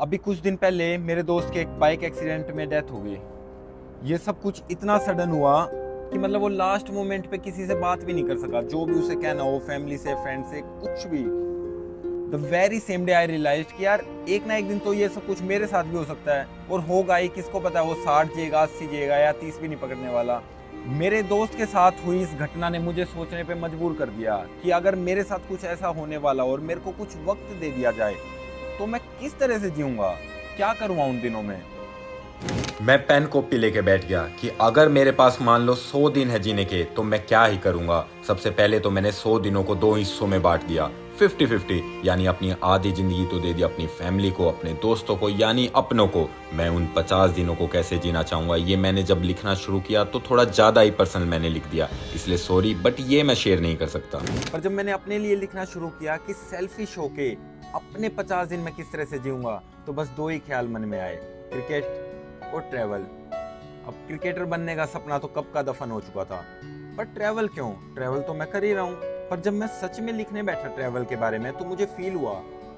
अभी कुछ दिन पहले मेरे दोस्त के एक बाइक एक्सीडेंट में डेथ हो गई। ये सब कुछ इतना सडन हुआ कि मतलब वो लास्ट मोमेंट पे किसी से बात भी नहीं कर सका, जो भी उसे कहना हो, फैमिली से, फ्रेंड से, कुछ भी। The very same day I realize कि यार एक ना एक दिन तो ये सब कुछ मेरे साथ भी हो सकता है, और होगा ही, किसको पता है वो 60 जिएगा, 80 जिएगा या 30 भी नहीं पकड़ने वाला। मेरे दोस्त के साथ हुई इस घटना ने मुझे सोचने पे मजबूर कर दिया कि अगर मेरे साथ कुछ ऐसा होने वाला और मेरे को कुछ वक्त दे दिया जाए तो मैं किस तरह से जीऊंगा, क्या करूँगा उन दिनों में। मैं पेन कॉपी लेके बैठ गया कि अगर मेरे पास मान लो 100 दिन है जीने के तो मैं क्या ही करूंगा। सबसे पहले तो मैंने 100 दिनों को 2 हिस्सों में बांट दिया, 50-50, यानी अपनी आधी जिंदगी तो दे दी अपनी फैमिली को, अपने दोस्तों को, यानी अपनों को। मैं उन 50 दिनों को कैसे जीना चाहूंगा ये मैंने जब लिखना शुरू किया तो थोड़ा ज्यादा ही पर्सनल मैंने लिख दिया, इसलिए सॉरी, बट ये मैं शेयर नहीं कर सकता। पर जब मैंने अपने लिए लिखना शुरू किया कि सेल्फिश होके अपने 50 दिन में किस तरह से जीऊंगा, तो बस 2 ही ख्याल मन में आए, क्रिकेट और ट्रैवल। अब क्रिकेटर बनने का सपना तो कब का दफन हो चुका था, पर ट्रैवल क्यों? ट्रैवल तो मैं कर ही रहा हूँ। पर जब मैं सच में लिखने बैठा ट्रैवल के बारे में तो मुझे फील हुआ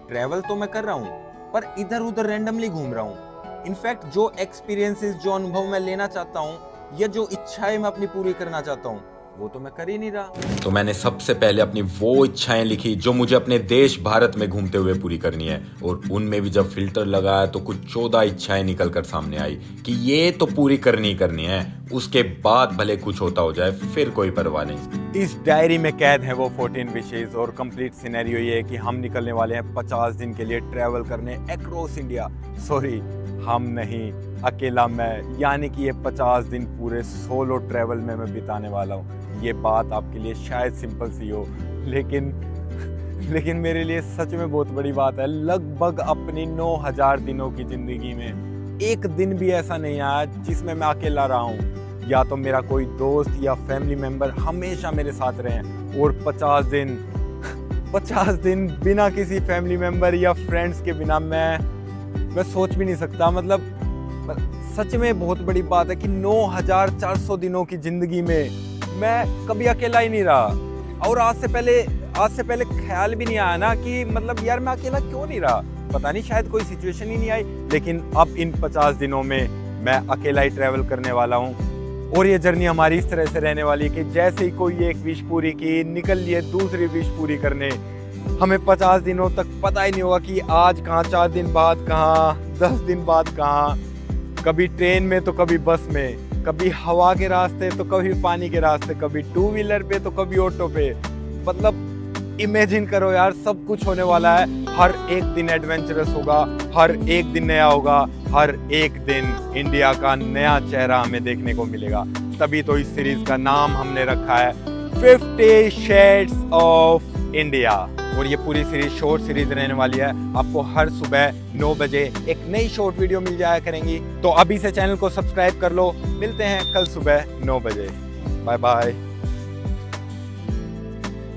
ट्रैवल तो मैं कर रहा हूँ, पर इधर उधर रैंडमली घूम रहा हूँ। इनफैक्ट जो एक्सपीरियंसेस, जो अनुभव मैं लेना चाहता हूँ या जो इच्छाएं मैं अपनी पूरी करना चाहता हूँ, वो तो मैं कर ही नहीं रहा। तो मैंने सबसे पहले अपनी वो इच्छाएं लिखी जो मुझे अपने देश भारत में घूमते हुए पूरी करनी है, और उनमें भी जब फिल्टर लगाया तो कुछ 14 इच्छाएं निकल कर सामने आई कि ये तो पूरी करनी ही करनी है। उसके बाद भले कुछ होता हो जाए, फिर कोई परवाह नहीं। इस डायरी में कैद है वो 14 विशेस, और कंप्लीट सिनेरियो ये है कि हम निकलने वाले हैं 50 दिन के लिए ट्रैवल करने अक्रॉस इंडिया। सॉरी, हम नहीं, अकेला मैं, यानी कि ये 50 दिन पूरे सोलो ट्रैवल में मैं बिताने वाला हूँ। ये बात आपके लिए शायद सिंपल सी हो, लेकिन मेरे लिए सच में बहुत बड़ी बात है। लगभग अपनी 9000 दिनों की जिंदगी में एक दिन भी ऐसा नहीं आया जिसमें मैं अकेला रहा हूँ, या तो मेरा कोई दोस्त या फैमिली मेंबर हमेशा मेरे साथ रहे। और 50 दिन बिना किसी फैमिली मेंबर या फ्रेंड्स के बिना मैं सोच भी नहीं सकता। मतलब सच में बहुत बड़ी बात है कि 9400 दिनों की जिंदगी में मैं कभी अकेला ही नहीं रहा। और आज से पहले ख्याल भी नहीं आया ना कि मतलब यार मैं अकेला क्यों नहीं रहा। पता नहीं, शायद कोई सिचुएशन ही नहीं आई। लेकिन अब इन 50 दिनों में मैं अकेला ही ट्रैवल करने वाला हूँ, और ये जर्नी हमारी इस तरह से रहने वाली है कि जैसे ही कोई एक विश पूरी की, निकल लिए दूसरी विश पूरी करने। हमें 50 दिनों तक पता ही नहीं होगा कि आज कहाँ, 4 दिन बाद कहाँ, 10 दिन बाद कहाँ। कभी ट्रेन में तो कभी बस में, कभी हवा के रास्ते तो कभी पानी के रास्ते, कभी 2 व्हीलर पे तो कभी ऑटो पे। मतलब इमेजिन करो यार, सब कुछ होने वाला है। हर एक दिन एडवेंचरस होगा, हर एक दिन नया होगा, हर एक दिन इंडिया का नया चेहरा हमें देखने को मिलेगा। तभी तो इस सीरीज का नाम हमने रखा है 50 शेड्स ऑफ इंडिया। और ये पूरी सीरीज शॉर्ट सीरीज रहने वाली है। आपको हर सुबह 9 बजे एक नई शॉर्ट वीडियो मिल जाया करेंगी। तो अभी से चैनल को सब्सक्राइब कर लो। मिलते हैं कल सुबह 9 बजे। Bye bye.